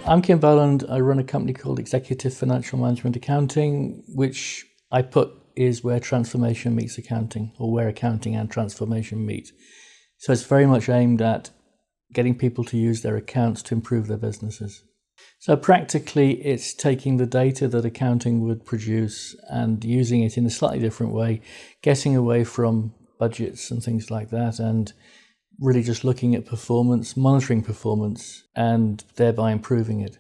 I'm Kim Boland. I run a company called Executive Financial Management Accounting, which I put is where transformation meets accounting, or where accounting and transformation meet. So it's very much aimed at getting people to use their accounts to improve their businesses. So practically, it's taking the data that accounting would produce and using it in a slightly different way, getting away from budgets and things like that, and really just looking at performance, monitoring performance, and thereby improving it.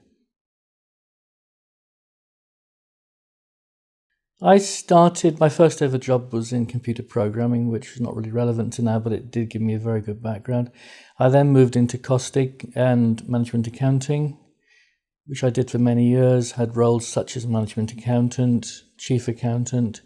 I started, my first ever job was in computer programming, which is not really relevant to now, but it did give me a very good background. I then moved into costing and management accounting, which I did for many years, had roles such as management accountant, chief accountant,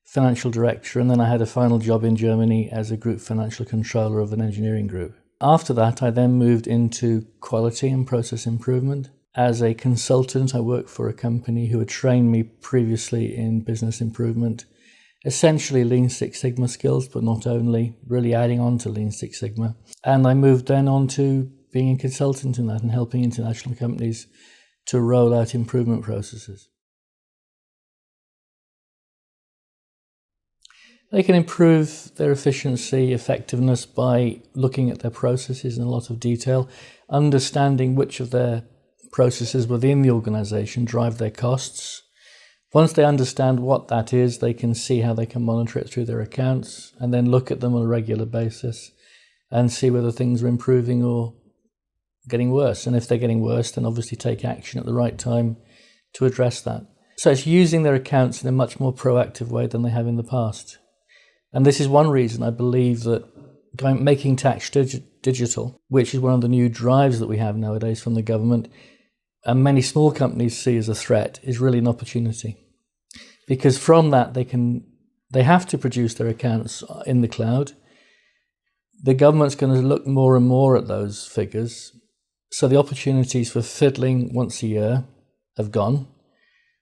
financial director, and then I had a final job in Germany as a group financial controller of an engineering group. After that, I then moved into quality and process improvement. As a consultant, I worked for a company who had trained me previously in business improvement, essentially Lean Six Sigma skills, but not only, really adding on to Lean Six Sigma. And I moved then on to being a consultant in that and helping international companies to roll out improvement processes. They can improve their efficiency, effectiveness by looking at their processes in a lot of detail, understanding which of their processes within the organization drive their costs. Once they understand what that is, they can see how they can monitor it through their accounts and then look at them on a regular basis and see whether things are improving or getting worse. And if they're getting worse, then obviously take action at the right time to address that. So it's using their accounts in a much more proactive way than they have in the past. And this is one reason I believe that making tax digital, which is one of the new drives that we have nowadays from the government, and many small companies see as a threat, is really an opportunity. Because from that, they have to produce their accounts in the cloud. The government's going to look more and more at those figures. So the opportunities for fiddling once a year have gone,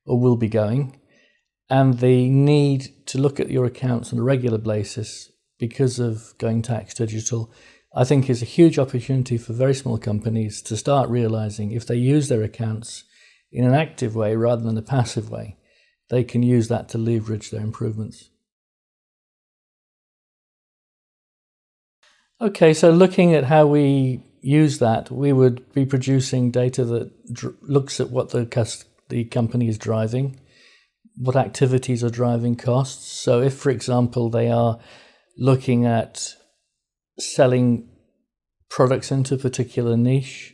or will be going. And the need to look at your accounts on a regular basis because of going tax digital, I think is a huge opportunity for very small companies to start realizing if they use their accounts in an active way rather than a passive way, they can use that to leverage their improvements. Okay, so looking at how we use that, we would be producing data that looks at what the company is driving, what activities are driving costs. So if, for example, they are looking at selling products into a particular niche,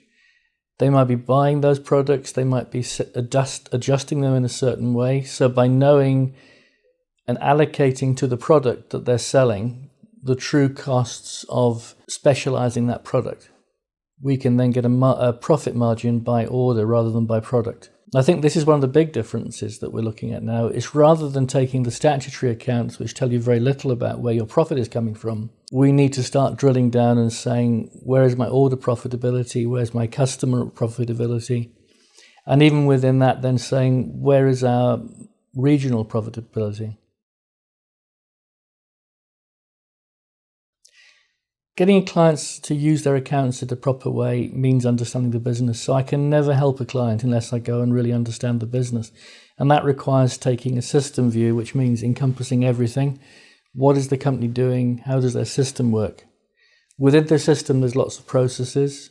they might be buying those products, they might be adjusting them in a certain way. So by knowing and allocating to the product that they're selling the true costs of specializing that product, we can then get a profit margin by order rather than by product. I think this is one of the big differences that we're looking at now. Is rather than taking the statutory accounts, which tell you very little about where your profit is coming from, we need to start drilling down and saying, where is my order profitability? Where's my customer profitability? And even within that, then saying, where is our regional profitability? Getting clients to use their accounts in a proper way means understanding the business. So I can never help a client unless I go and really understand the business. And that requires taking a system view, which means encompassing everything. What is the company doing? How does their system work? Within the system, there's lots of processes.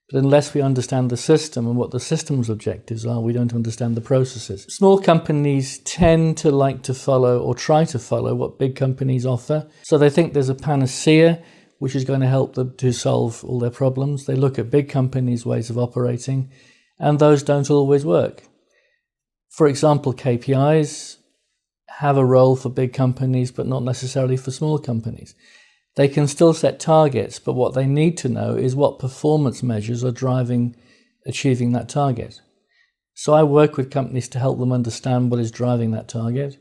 But unless we understand the system and what the system's objectives are, we don't understand the processes. Small companies tend to like to follow or try to follow what big companies offer. So they think there's a panacea which is going to help them to solve all their problems. They look at big companies' ways of operating, and those don't always work. For example, KPIs have a role for big companies, but not necessarily for small companies. They can still set targets, but what they need to know is what performance measures are driving achieving that target. So I work with companies to help them understand what is driving that target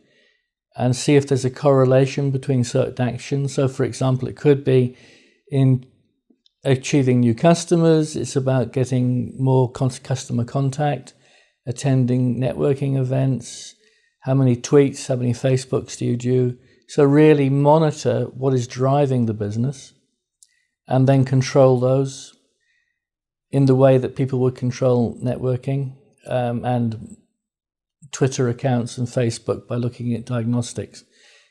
and see if there's a correlation between certain actions. So, for example, it could be in achieving new customers, it's about getting more customer contact, attending networking events, how many tweets, how many Facebooks do you do? So really monitor what is driving the business and then control those. in the way that people would control networking and Twitter accounts and Facebook by looking at diagnostics.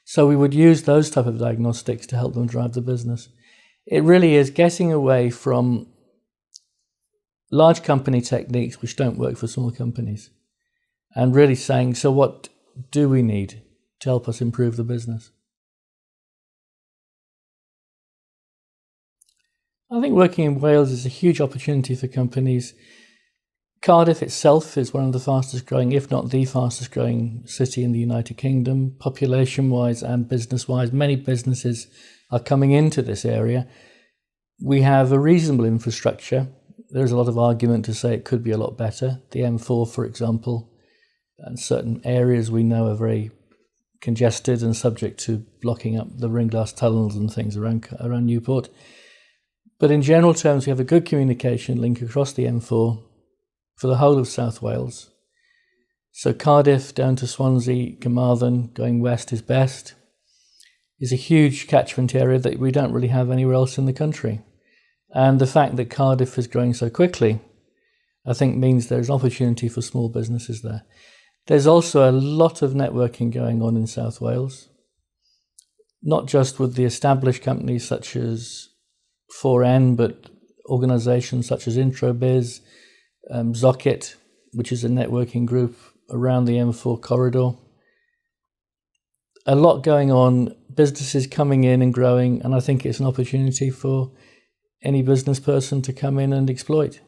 So we would use those type of diagnostics to help them drive the business. It really is getting away from large company techniques which don't work for small companies and really saying, so what do we need to help us improve the business? I think working in Wales is a huge opportunity for companies. Cardiff itself is one of the fastest growing, if not the fastest growing city in the United Kingdom, population-wise and business-wise. Many businesses are coming into this area. We have a reasonable infrastructure. There's a lot of argument to say it could be a lot better. The M4, for example, and certain areas we know are very congested and subject to blocking up the ring glass tunnels and things around Newport. But in general terms, we have a good communication link across the M4 for the whole of South Wales. So Cardiff down to Swansea, Carmarthen, going west is best, is a huge catchment area that we don't really have anywhere else in the country. And the fact that Cardiff is growing so quickly, I think means there's opportunity for small businesses there. There's also a lot of networking going on in South Wales, not just with the established companies such as 4N, but organisations such as Introbiz, Zocket, which is a networking group around the M4 corridor. A lot going on, businesses coming in and growing, and I think it's an opportunity for any business person to come in and exploit.